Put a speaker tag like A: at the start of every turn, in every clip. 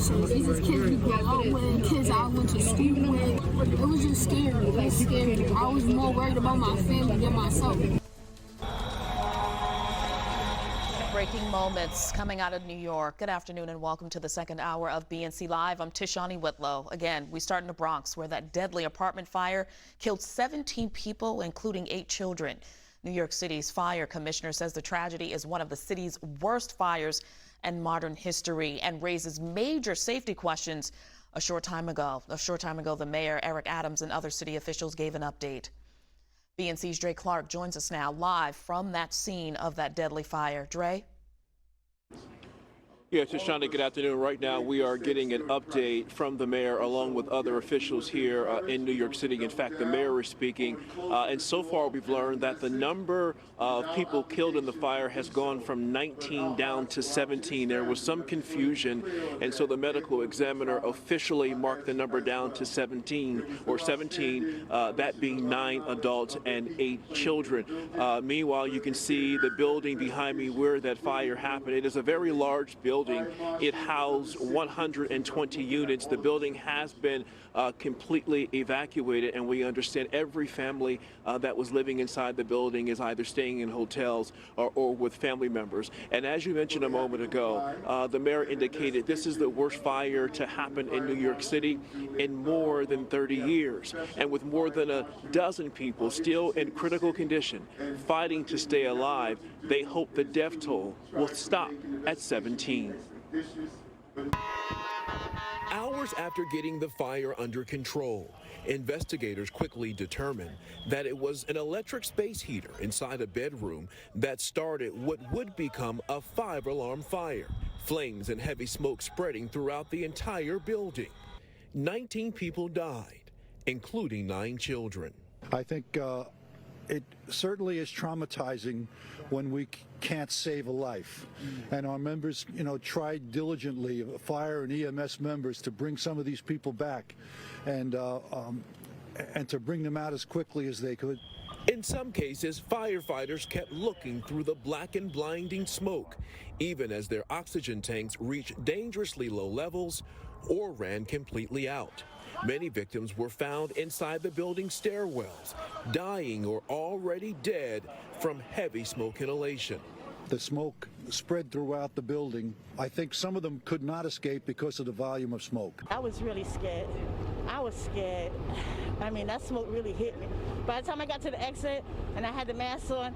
A: officers. These is kids we grew up with, kids I went to school with. It was just scary. It was scary. I was more worried about my family than myself.
B: Breaking moments coming out of New York. Good afternoon and welcome to the second hour of BNC Live. I'm Tashanea Whitlow. Again, we start in the Bronx, where that deadly apartment fire killed 17 people, including 8 children. New York City's fire commissioner says the tragedy is one of the city's worst fires in modern history and raises major safety questions. A short time ago, the mayor, Eric Adams, and other city officials gave an update. BNC's Dray Clark joins us now live from that scene of that deadly fire. Dray?
C: Yeah, Tashanea, good afternoon. Right now, we are getting an update from the mayor along with other officials here in New York City. In fact, the mayor is speaking. And so far, we've learned that the number of people killed in the fire has gone from 19 down to 17. There was some confusion. And so the medical examiner officially marked the number down to 17, that being 9 adults and 8 children. Meanwhile, you can see the building behind me where that fire happened. It is a very large building. It housed 120 units. The building has been completely evacuated, and we understand every family that was living inside the building is either staying in hotels or with family members. And as you mentioned a moment ago, the mayor indicated this is the worst fire to happen in New York City in more than 30 years. And with more than a dozen people still in critical condition, fighting to stay alive, they hope the death toll will stop at 17.
D: Hours after getting the fire under control, investigators quickly determined that it was an electric space heater inside a bedroom that started what would become a 5-alarm fire. Flames and heavy smoke spreading throughout the entire building. 19 people died, including 9 children.
E: I think it certainly is traumatizing when we can't save a life. And our members, tried diligently, fire and EMS members, to bring some of these people back and to bring them out as quickly as they could.
D: In some cases, firefighters kept looking through the black and blinding smoke, even as their oxygen tanks reached dangerously low levels or ran completely out. Many victims were found inside the building's stairwells, dying or already dead from heavy smoke inhalation.
E: The smoke spread throughout the building. I think some of them could not escape because of the volume of smoke.
F: I was really scared. I was scared. I mean, that smoke really hit me. By the time I got to the exit and I had the mask on,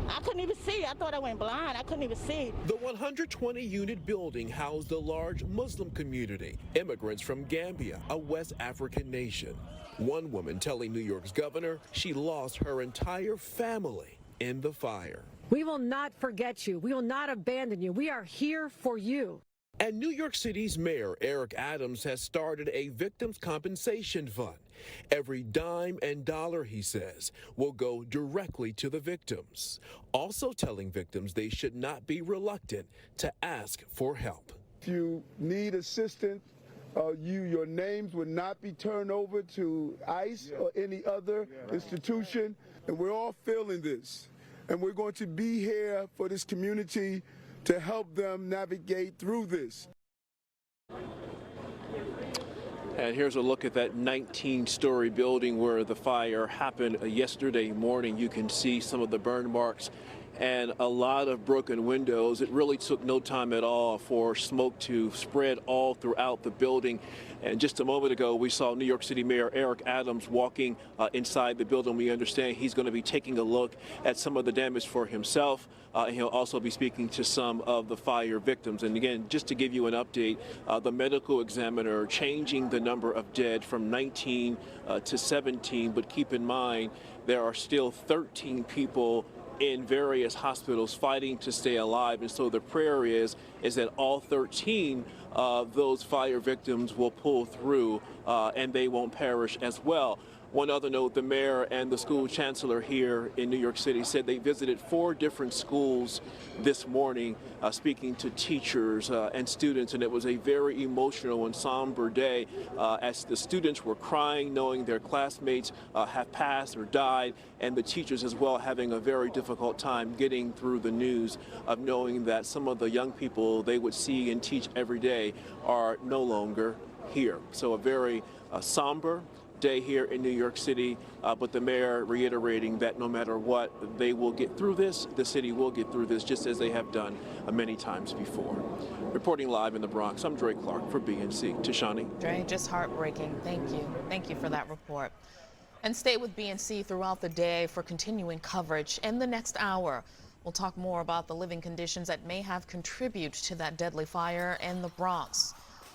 F: I couldn't even see. I thought I went blind. I couldn't even see.
D: The 120-unit building housed a large Muslim community, immigrants from Gambia, a West African nation. One woman telling New York's governor she lost her entire family in the fire.
G: We will not forget you. We will not abandon you. We are here for you.
D: And New York City's mayor, Eric Adams, has started a victims' compensation fund. Every dime and dollar, he says, will go directly to the victims. Also telling victims they should not be reluctant to ask for help.
H: If you need assistance, your names would not be turned over to ICE or any other institution. And we're all feeling this. And we're going to be here for this community to help them navigate through this.
C: And here's a look at that 19-story building where the fire happened yesterday morning. You can see some of the burn marks and a lot of broken windows. It really took no time at all for smoke to spread all throughout the building. And just a moment ago, we saw New York City Mayor Eric Adams walking inside the building. We understand he's going to be taking a look at some of the damage for himself. He'll also be speaking to some of the fire victims. And again, just to give you an update, the medical examiner changing the number of dead from 19 to 17. But keep in mind, there are still 13 people in various hospitals fighting to stay alive. And so the prayer is that all 13 of those fire victims will pull through and they won't perish as well. One other note, the mayor and the school chancellor here in New York City said they visited 4 different schools this morning, speaking to teachers and students, and it was a very emotional and somber day as the students were crying, knowing their classmates have passed or died, and the teachers as well having a very difficult time getting through the news of knowing that some of the young people they would see and teach every day are no longer here. So a very somber day here in New York City, but the mayor reiterating that no matter what, they will get through this. The city will get through this just as they have done many times before. Reporting live in the Bronx, I'm Dray Clark for BNC. Tashanea.
B: Dray, just heartbreaking. Thank you. Thank you for that report. And stay with BNC throughout the day for continuing coverage. In the next hour, we'll talk more about the living conditions that may have contributed to that deadly fire in the Bronx.